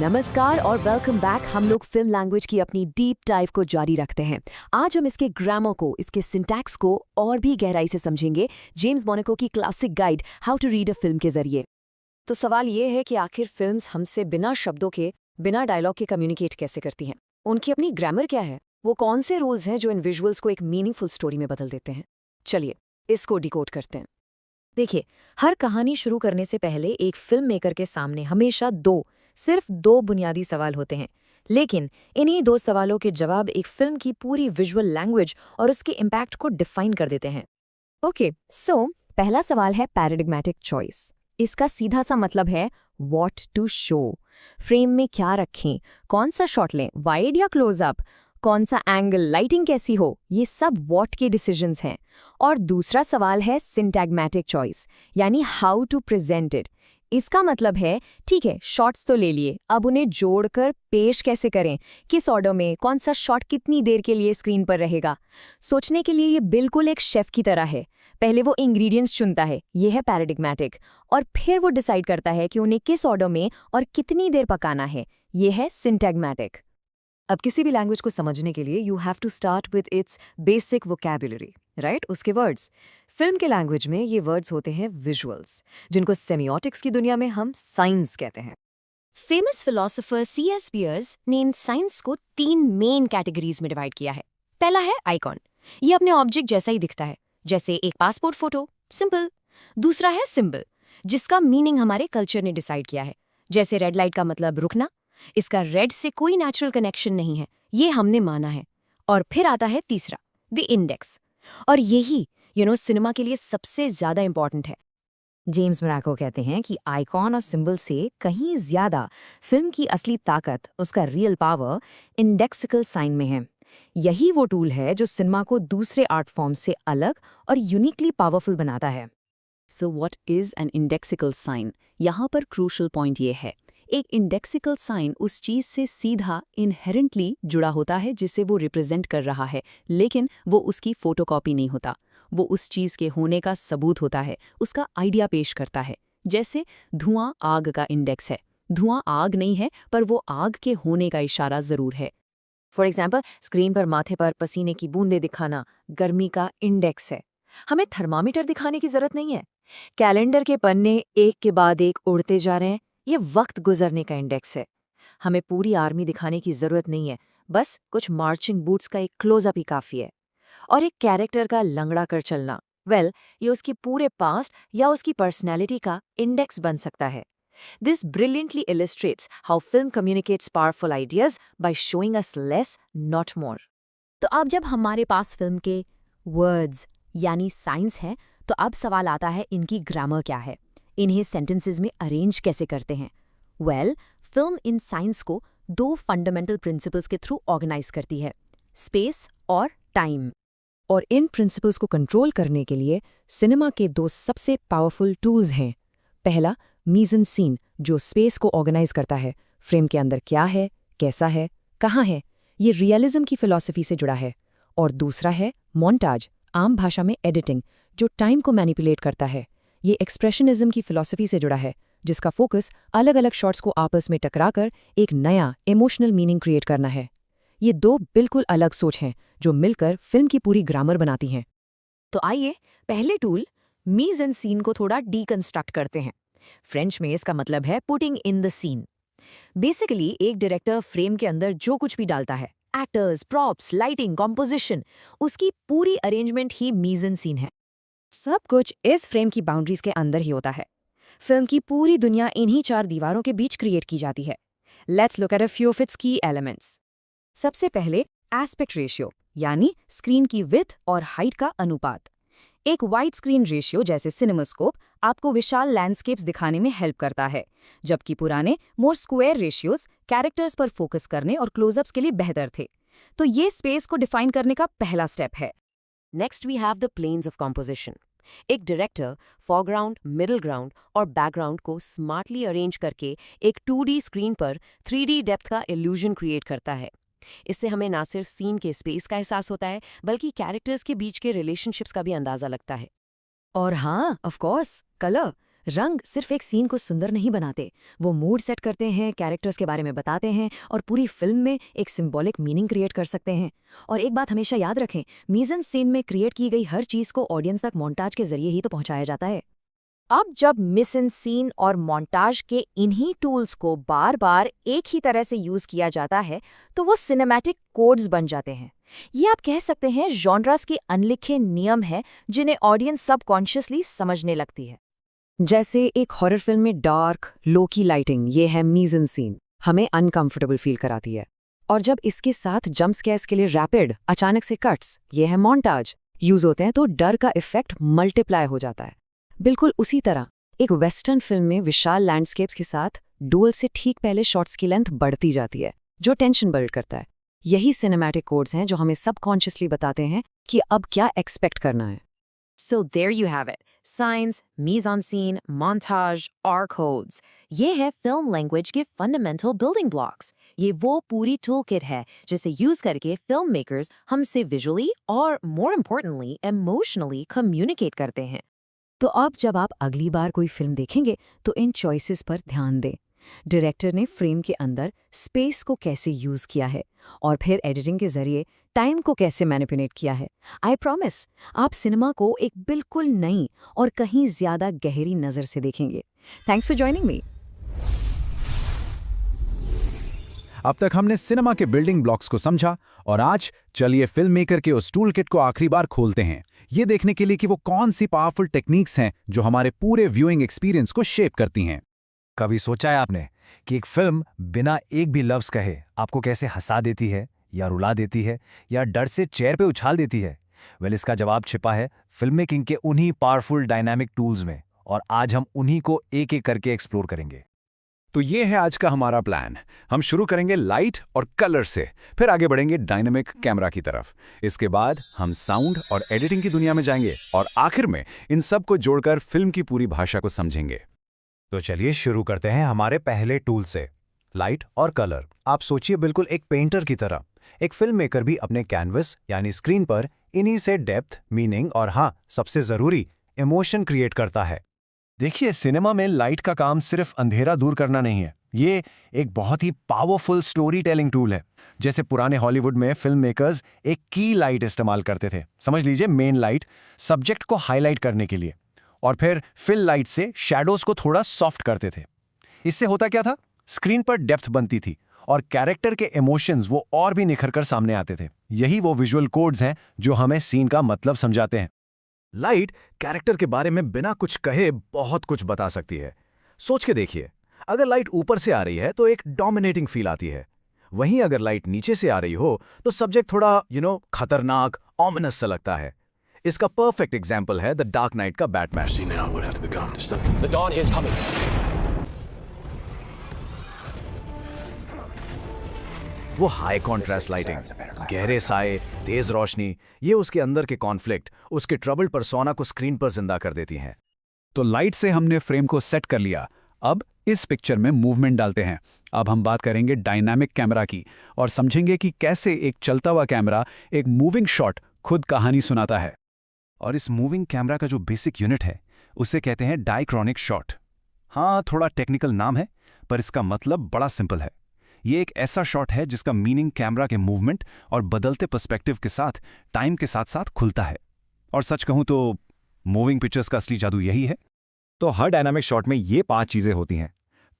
नमस्कार और welcome back. हम लोग फिल्म लैंग्वेज की अपनी डीप डाइव को जारी रखते हैं। आज हम इसके ग्रामर को, इसके सिंटैक्स को और भी गहराई से समझेंगे जेम्स मोनाको की classic guide how to read a film के जरिए। तो सवाल ये है कि आखिर फिल्म्स हमसे बिना शब्दों के, बिना डायलॉग के कम्युनिकेट कैसे करती हैं? उनकी अपनी ग्रामर क्या है? वो कौन से रूल्स हैं जो इन विजुअल्स को एक मीनिंगफुल स्टोरी में बदल देते हैं? चलिए इसको डिकोड करते हैं। देखिए, हर कहानी शुरू करने से पहले एक फिल्म मेकर के सामने हमेशा सिर्फ दो बुनियादी सवाल होते हैं। लेकिन इन्हीं दो सवालों के जवाब एक फिल्म की पूरी विजुअल लैंग्वेज और उसके इम्पैक्ट को डिफाइन कर देते हैं। ओके, सो पहला सवाल है पैराडिग्मेटिक चॉइस। इसका सीधा सा मतलब है व्हाट टू शो। फ्रेम में क्या रखें, कौन सा शॉट लें, वाइड या क्लोजअप, कौन सा एंगल, लाइटिंग कैसी हो, ये सब व्हाट के डिसीजंस हैं। और दूसरा सवाल है सिंटैग्मेटिक चॉइस, यानी हाउ टू प्रेजेंट इट। इसका मतलब है ठीक है, शॉट्स तो ले लिए, अब उन्हें जोड़कर पेश कैसे करें, किस ऑर्डर में, कौन सा शॉट कितनी देर के लिए स्क्रीन पर रहेगा। सोचने के लिए ये बिल्कुल एक शेफ की तरह है। पहले वो इंग्रेडिएंट्स चुनता है, ये है पैराडिग्मेटिक, और फिर वो डिसाइड करता है कि उन्हें किस ऑर्डर में और कितनी देर पकाना है, ये है सिंटैग्मेटिक। अब किसी भी लैंग्वेज को समझने के लिए you have to start with its basic vocabulary, right? उसके वर्ड्स। फिल्म के लैंग्वेज में ये वर्ड्स होते हैं विजुअल्स, जिनको सेमियोटिक्स की दुनिया में हम साइंस कहते हैं। Famous philosopher C.S. पियर्स ने इन साइंस को 3 मेन कैटेगरीज में डिवाइड किया है। पहला है आइकॉन, ये अपने ऑब्जेक्ट जैसा ही दिखता है, जैसे एक पासपोर्ट फोटो, सिंपल। दूसरा है सिंबल, जिसका मीनिंग हमारे कल्चर ने डिसाइड किया है, जैसे रेड लाइट का मतलब रुकना, इसका रेड से कोई नेचुरल कनेक्शन नहीं है, ये हमने माना है। और फिर आता है तीसरा, द इंडेक्स, और यही सिनेमा के लिए सबसे ज्यादा इंपॉर्टेंट है। जेम्स मोनाको कहते हैं कि आइकॉन और सिंबल से कहीं ज्यादा फिल्म की असली ताकत, उसका रियल पावर, इंडेक्सिकल साइन में है। यही वो टूल है जो सिनेमा को दूसरे आर्ट फॉर्म से अलग और यूनिकली पावरफुल बनाता है। So what is an indexical sign? यहाँ पर क्रूशल पॉइंट ये है, एक इंडेक्सिकल साइन उस चीज से सीधा इनहेरेंटली जुड़ा होता है जिसे वो रिप्रेजेंट कर रहा है, लेकिन वो उसकी फोटोकॉपी नहीं होता। वो उस चीज के होने का सबूत होता है, उसका आइडिया पेश करता है। जैसे धुआं आग का इंडेक्स है, धुआं आग नहीं है पर वो आग के होने का इशारा जरूर है। फॉर एग्जाम्पल, स्क्रीन पर माथे पर पसीने की बूंदें दिखाना गर्मी का इंडेक्स है। हमें थर्मामीटर दिखाने की जरूरत नहीं है। कैलेंडर के पन्ने एक के बाद एक उड़ते जा रहे हैं, ये वक्त गुजरने का इंडेक्स है। हमें पूरी आर्मी दिखाने की जरूरत नहीं है, बस कुछ मार्चिंग बूट्स का एक क्लोजअप ही काफी है। और एक कैरेक्टर का लंगड़ा कर चलना, ये उसके पूरे पास्ट या उसकी पर्सनैलिटी का इंडेक्स बन सकता है। This brilliantly illustrates how film communicates powerful ideas by showing us less, not more. तो अब जब हमारे पास फिल्म के वर्ड्स यानी साइंस है, तो अब सवाल आता है इनकी ग्रामर क्या है, इन्हें सेंटेंसेस में अरेंज कैसे करते हैं। फिल्म इन साइंस को 2 फंडामेंटल प्रिंसिपल्स के थ्रू ऑर्गेनाइज करती है, स्पेस और टाइम। और इन प्रिंसिपल्स को कंट्रोल करने के लिए सिनेमा के 2 सबसे पावरफुल टूल्स हैं। पहला, मीज़न सीन, जो स्पेस को ऑर्गेनाइज करता है, फ्रेम के अंदर क्या है, कैसा है, कहाँ है, ये रियलिज्म की फिलॉसफी से जुड़ा है। और दूसरा है मोन्टाज, आम भाषा में एडिटिंग, जो टाइम को मैनिपुलेट करता है। ये एक्सप्रेशनिज्म की फिलॉसफी से जुड़ा है, जिसका फोकस अलग अलग शॉट्स को आपस में टकराकर एक नया इमोशनल मीनिंग क्रिएट करना है। ये 2 बिल्कुल अलग सोच हैं जो मिलकर फिल्म की पूरी ग्रामर बनाती हैं। तो आइए पहले टूल मीज़ एंड सीन को थोड़ा डीकंस्ट्रक्ट करते हैं। फ्रेंच में इसका मतलब है putting in the scene. Basically एक डायरेक्टर फ्रेम के अंदर जो कुछ भी डालता है, एक्टर्स, प्रॉप्स, लाइटिंग, कॉम्पोजिशन, उसकी पूरी अरेंजमेंट ही मीज़ एंड सीन है। सब कुछ इस फ्रेम की बाउंड्रीज के अंदर ही होता है। फिल्म की पूरी दुनिया इन्हीं 4 दीवारों के बीच क्रिएट की जाती है। Let's look at a few of its की एलिमेंट्स। सबसे पहले एस्पेक्ट रेशियो, यानी स्क्रीन की विड्थ और हाइट का अनुपात। एक वाइड स्क्रीन रेशियो जैसे सिनेमास्कोप आपको विशाल लैंडस्केप्स दिखाने में हेल्प करता है, जबकि पुराने मोर स्क्वायर रेशियोज कैरेक्टर्स पर फोकस करने और क्लोजअप्स के लिए बेहतर थे। तो ये स्पेस को डिफाइन करने का पहला स्टेप है। Next we have the planes of composition. एक डायरेक्टर फॉरग्राउंड, मिडिल ग्राउंड और बैकग्राउंड को स्मार्टली अरेंज करके एक 2D स्क्रीन पर 3D डेप्थ का इल्यूजन क्रिएट करता है। इससे हमें ना सिर्फ सीन के स्पेस का एहसास होता है, बल्कि कैरेक्टर्स के बीच के रिलेशनशिप्स का भी अंदाजा लगता है। और हाँ, ऑफ कोर्स, कलर। रंग सिर्फ एक सीन को सुंदर नहीं बनाते, वो मूड सेट करते हैं, कैरेक्टर्स के बारे में बताते हैं और पूरी फिल्म में एक सिंबॉलिक मीनिंग क्रिएट कर सकते हैं। और एक बात हमेशा याद रखें, मीज़न सीन में क्रिएट की गई हर चीज़ को ऑडियंस तक मोन्टाज के जरिए ही तो पहुंचाया जाता है। अब जब मिसन सीन और मोन्टाज के इन्हीं टूल्स को बार बार एक ही तरह से यूज किया जाता है तो वो सिनेमैटिक कोड्स बन जाते हैं। ये आप कह सकते हैं जॉनरास के अनलिखे नियम है जिन्हें ऑडियंस सबकॉन्शियसली समझने लगती है। जैसे एक हॉरर फिल्म में डार्क, लो की लाइटिंग, ये है मीज़न सीन, हमें अनकंफर्टेबल फील कराती है। और जब इसके साथ जंप स्केयर्स के लिए रैपिड, अचानक से कट्स, ये है मोन्टाज, यूज होते हैं तो डर का इफेक्ट मल्टीप्लाई हो जाता है। बिल्कुल उसी तरह एक वेस्टर्न फिल्म में विशाल लैंडस्केप्स के साथ डुअल से ठीक पहले शॉट्स की लेंथ बढ़ती जाती है, जो टेंशन बिल्ड करता है। यही सिनेमैटिक कोड्स हैं जो हमें सबकॉन्शियसली बताते हैं कि अब क्या एक्सपेक्ट करना है। So there you have it. Signs, mise-en-scene, montage, are codes. ये है film language के fundamental building blocks. ये वो पूरी toolkit है जिसे यूज करके filmmakers हमसे visually और more importantly emotionally communicate करते हैं। तो अब जब आप अगली बार कोई फिल्म देखेंगे तो इन चॉइसेस पर ध्यान दें। डायरेक्टर ने फ्रेम के अंदर स्पेस को कैसे यूज किया है और फिर एडिटिंग के जरिए टाइम को कैसे मैनिपुलेट किया है। आई प्रॉमिस आप सिनेमा को एक बिल्कुल नई और कहीं ज्यादा गहरी नजर से देखेंगे। Thanks for joining me. अब तक हमने सिनेमा के बिल्डिंग ब्लॉक्स को समझा और आज चलिए फिल्म मेकर के उस टूल किट को आखिरी बार खोलते हैं, ये देखने के लिए कि वो कौन सी पावरफुल टेक्निक्स हैं जो हमारे पूरे व्यूइंग एक्सपीरियंस को शेप करती हैं। कभी सोचा है आपने कि एक फिल्म बिना एक भी लफ्ज़ कहे आपको कैसे हंसा देती है या रुला देती है या डर से चेयर पे उछाल देती है? वेल, इसका जवाब छिपा है फिल्म मेकिंग के उन्हीं पावरफुल डायनामिक टूल्स में, और आज हम उन्हीं को एक एक करके एक्सप्लोर करेंगे। तो ये है आज का हमारा प्लान। हम शुरू करेंगे लाइट और कलर से, फिर आगे बढ़ेंगे डायनामिक कैमरा की तरफ। इसके बाद हम साउंड और एडिटिंग की दुनिया में जाएंगे और आखिर में इन सब को जोड़कर फिल्म की पूरी भाषा को समझेंगे। तो चलिए शुरू करते हैं हमारे पहले टूल से, लाइट और कलर। आप सोचिए बिल्कुल एक पेंटर की तरह, एक फिल्म मेकर भी अपने कैनवस यानी स्क्रीन पर इन्हीं से डेप्थ, मीनिंग और हाँ सबसे जरूरी इमोशन क्रिएट करता है। देखिए, सिनेमा में लाइट का काम सिर्फ अंधेरा दूर करना नहीं है, ये एक बहुत ही पावरफुल स्टोरी टेलिंग टूल है। जैसे पुराने हॉलीवुड में फिल्म मेकर्स एक की लाइट इस्तेमाल करते थे, समझ लीजिए मेन लाइट, सब्जेक्ट को हाईलाइट करने के लिए, और फिर फिल लाइट से शैडोज को थोड़ा सॉफ्ट करते थे। इससे होता क्या था, स्क्रीन पर डेप्थ बनती थी और कैरेक्टर के इमोशंस वो और भी निखर कर सामने आते थे। यही वो विजुअल कोड्स हैं जो हमें सीन का मतलब समझाते हैं। लाइट कैरेक्टर के बारे में बिना कुछ कहे बहुत कुछ बता सकती है। सोच के देखिए, अगर लाइट ऊपर से आ रही है तो एक डोमिनेटिंग फील आती है, वहीं अगर लाइट नीचे से आ रही हो तो सब्जेक्ट थोड़ा खतरनाक, ऑमिनस सा लगता है। इसका परफेक्ट एग्जाम्पल है द डार्क नाइट का बैटमैन। वो हाई कॉन्ट्रास्ट लाइटिंग, गहरे साए, तेज रोशनी, ये उसके अंदर के कॉन्फ्लिक्ट, उसके ट्रबल्ड पर्सोना को स्क्रीन पर जिंदा कर देती हैं। तो लाइट से हमने फ्रेम को सेट कर लिया, अब इस पिक्चर में मूवमेंट डालते हैं। अब हम बात करेंगे डायनामिक कैमरा की और समझेंगे कि कैसे एक चलता हुआ कैमरा, एक मूविंग शॉट खुद कहानी सुनाता है। और इस मूविंग कैमरा का जो बेसिक यूनिट है उसे कहते हैं डायक्रॉनिक शॉट। हाँ, थोड़ा टेक्निकल नाम है पर इसका मतलब बड़ा सिंपल है। ये एक ऐसा शॉट है जिसका मीनिंग कैमरा के मूवमेंट और बदलते पर्सपेक्टिव के साथ टाइम के साथ साथ खुलता है। और सच कहूं तो मूविंग पिक्चर्स का असली जादू यही है। तो हर डायनामिक शॉट में ये 5 चीजें होती हैं।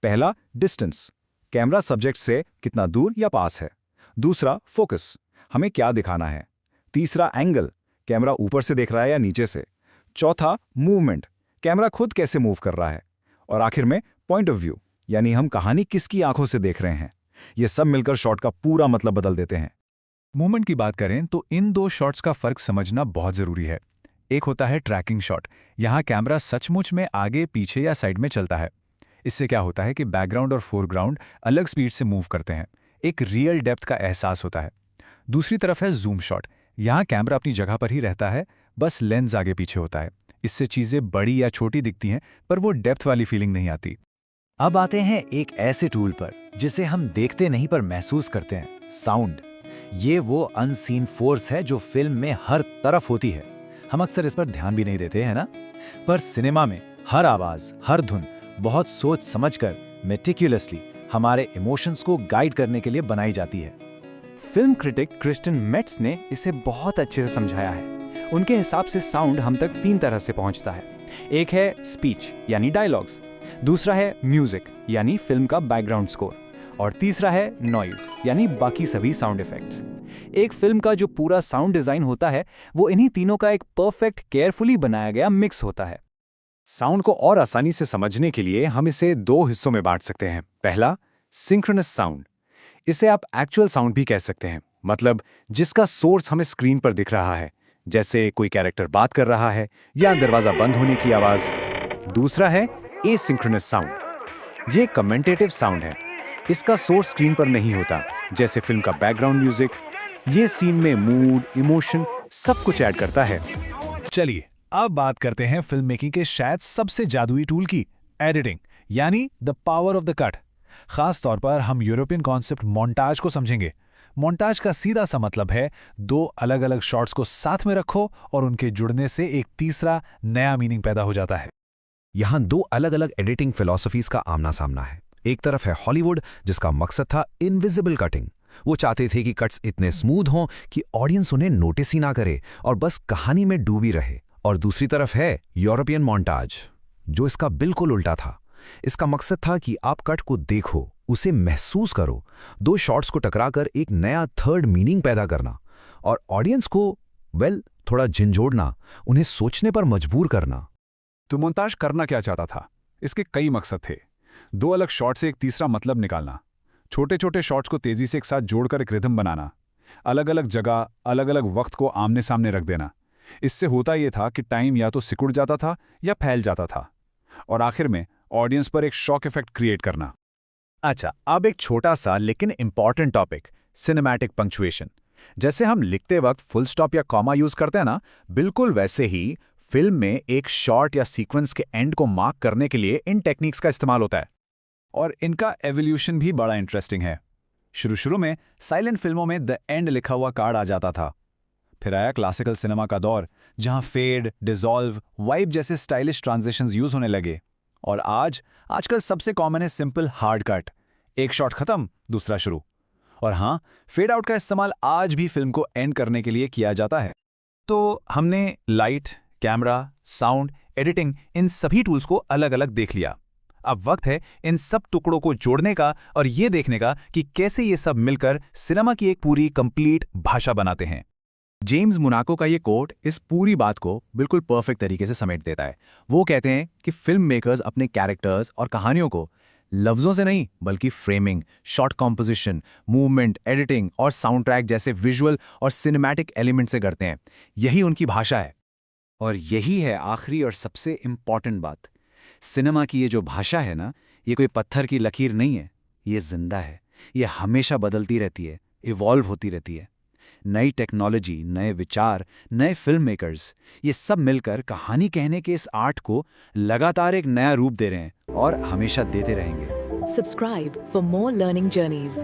पहला, डिस्टेंस, कैमरा सब्जेक्ट से कितना दूर या पास है। दूसरा, फोकस, हमें क्या दिखाना है। तीसरा, एंगल, कैमरा ऊपर से देख रहा है या नीचे से। चौथा, मूवमेंट, कैमरा खुद कैसे मूव कर रहा है। और आखिर में पॉइंट ऑफ व्यू, यानी हम कहानी किसकी आंखों से देख रहे हैं। ये सब मिलकर शॉट का पूरा मतलब बदल देते हैं। मूवमेंट की बात करें तो इन 2 शॉट्स का फर्क समझना बहुत जरूरी है। एक होता है ट्रैकिंग शॉट, यहाँ कैमरा सचमुच में आगे, पीछे या साइड में चलता है। इससे क्या होता है कि बैकग्राउंड और फोरग्राउंड अलग स्पीड से मूव करते हैं, एक रियल डेप्थ का एहसास होता है। दूसरी तरफ है जूम शॉट, यहाँ कैमरा अपनी जगह पर ही रहता है, बस लेंस आगे पीछे होता है। इससे चीजें बड़ी या छोटी दिखती हैं पर वो डेप्थ वाली फीलिंग नहीं आती। अब आते हैं एक ऐसे टूल पर जिसे हम देखते नहीं पर महसूस करते हैं, साउंड। ये वो अनसीन फोर्स है जो फिल्म में हर तरफ होती है। हम अक्सर इस पर ध्यान भी नहीं देते हैं ना, पर सिनेमा में हर आवाज, हर धुन बहुत सोच समझकर मेटिकुलसली हमारे इमोशंस को गाइड करने के लिए बनाई जाती है। फिल्म क्रिटिक क्रिस्टन मेट्स ने इसे बहुत अच्छे से समझाया है। उनके हिसाब से साउंड हम तक 3 तरह से पहुंचता है। एक है स्पीच यानी डायलॉग्स, दूसरा है म्यूजिक यानी फिल्म का बैकग्राउंड स्कोर, और तीसरा है नॉइज यानी बाकी सभी साउंड इफेक्ट्स। एक फिल्म का जो पूरा साउंड डिजाइन होता है वो इन्हीं तीनों का एक परफेक्ट केयरफुली बनाया गया मिक्स होता है। साउंड को और आसानी से समझने के लिए हम इसे 2 हिस्सों में बांट सकते हैं। पहला, सिंक्रोनस साउंड। इसे आप एक्चुअल साउंड भी कह सकते हैं, मतलब जिसका सोर्स हमें स्क्रीन पर दिख रहा है, जैसे कोई कैरेक्टर बात कर रहा है या दरवाजा बंद होने की आवाज। दूसरा है एसिंक्रोनस साउंड। ये कमेंटेटिव साउंड है। इसका सोर्स स्क्रीन पर नहीं होता, जैसे फिल्म का बैकग्राउंड म्यूजिक। ये सीन में मूड, इमोशन सब कुछ ऐड करता है। चलिए अब बात करते हैं फिल्म मेकिंग के शायद सबसे जादुई टूल की, एडिटिंग यानी the power of the cut. खास तौर पर हम यूरोपियन कॉन्सेप्ट मोन्टाज को समझेंगे। मोन्टाज का सीधा सा मतलब है 2 अलग अलग शॉट्स को साथ में रखो और उनके जुड़ने से एक तीसरा नया मीनिंग पैदा हो जाता है। यहाँ 2 अलग अलग एडिटिंग फिलॉसफीज का आमना सामना है। एक तरफ है हॉलीवुड, जिसका मकसद था इनविजिबल कटिंग। वो चाहते थे कि कट्स इतने स्मूथ हों कि ऑडियंस उन्हें नोटिस ही ना करे और बस कहानी में डूबी रहे। और दूसरी तरफ है यूरोपियन मोन्टाज, जो इसका बिल्कुल उल्टा था। इसका मकसद था कि आप कट को देखो, उसे महसूस करो, 2 शॉट्स को टकराकर एक नया थर्ड मीनिंग पैदा करना और ऑडियंस को थोड़ा झिंझोड़ना, उन्हें सोचने पर मजबूर करना। तो मोन्टाज करना क्या चाहता था? इसके कई मकसद थे। 2 अलग शॉट से एक तीसरा मतलब निकालना, छोटे छोटे शॉट्स को तेजी से एक साथ जोड़कर एक रिदम बनाना, अलग अलग जगह अलग अलग वक्त को आमने सामने रख देना। इससे होता यह था कि टाइम या तो सिकुड़ जाता था या फैल जाता था, और आखिर में ऑडियंस पर एक शॉक इफेक्ट क्रिएट करना। अच्छा, अब एक छोटा सा लेकिन इंपॉर्टेंट टॉपिक, सिनेमैटिक पंक्चुएशन। जैसे हम लिखते वक्त फुल स्टॉप या कॉमा यूज करते हैं ना, बिल्कुल वैसे ही फिल्म में एक शॉट या सीक्वेंस के एंड को मार्क करने के लिए इन टेक्निक्स का इस्तेमाल होता है। और इनका एवोल्यूशन भी बड़ा इंटरेस्टिंग है। शुरू में साइलेंट फिल्मों में द एंड लिखा हुआ कार्ड आ जाता था। फिर आया क्लासिकल सिनेमा का दौर, जहां फेड, डिसॉल्व, वाइप जैसे स्टाइलिश ट्रांजिशंस यूज होने लगे। और आजकल सबसे कॉमन है सिंपल हार्ड कट, एक शॉट खत्म, दूसरा शुरू। और हाँ, फेड आउट का इस्तेमाल आज भी फिल्म को एंड करने के लिए किया जाता है। तो हमने लाइट, कैमरा, साउंड, एडिटिंग, इन सभी टूल्स को अलग अलग देख लिया। अब वक्त है इन सब टुकड़ों को जोड़ने का और ये देखने का कि कैसे ये सब मिलकर सिनेमा की एक पूरी कंप्लीट भाषा बनाते हैं। जेम्स मोनाको का ये कोट इस पूरी बात को बिल्कुल परफेक्ट तरीके से समेट देता है। वो कहते हैं कि फिल्म मेकर्स अपने कैरेक्टर्स और कहानियों को लफ्ज़ों से नहीं, बल्कि framing, shot composition, movement, editing और साउंड ट्रैक जैसे विजुअल और सिनेमैटिक एलिमेंट से करते हैं। यही उनकी भाषा है। और यही है आखिरी और सबसे इम्पॉर्टेंट बात, सिनेमा की ये जो भाषा है ना, ये कोई पत्थर की लकीर नहीं है, ये जिंदा है। ये हमेशा बदलती रहती है, इवॉल्व होती रहती है। नई टेक्नोलॉजी, नए विचार, नए फिल्म मेकर्स, ये सब मिलकर कहानी कहने के इस आर्ट को लगातार एक नया रूप दे रहे हैं और हमेशा देते रहेंगे। Subscribe for more learning journeys.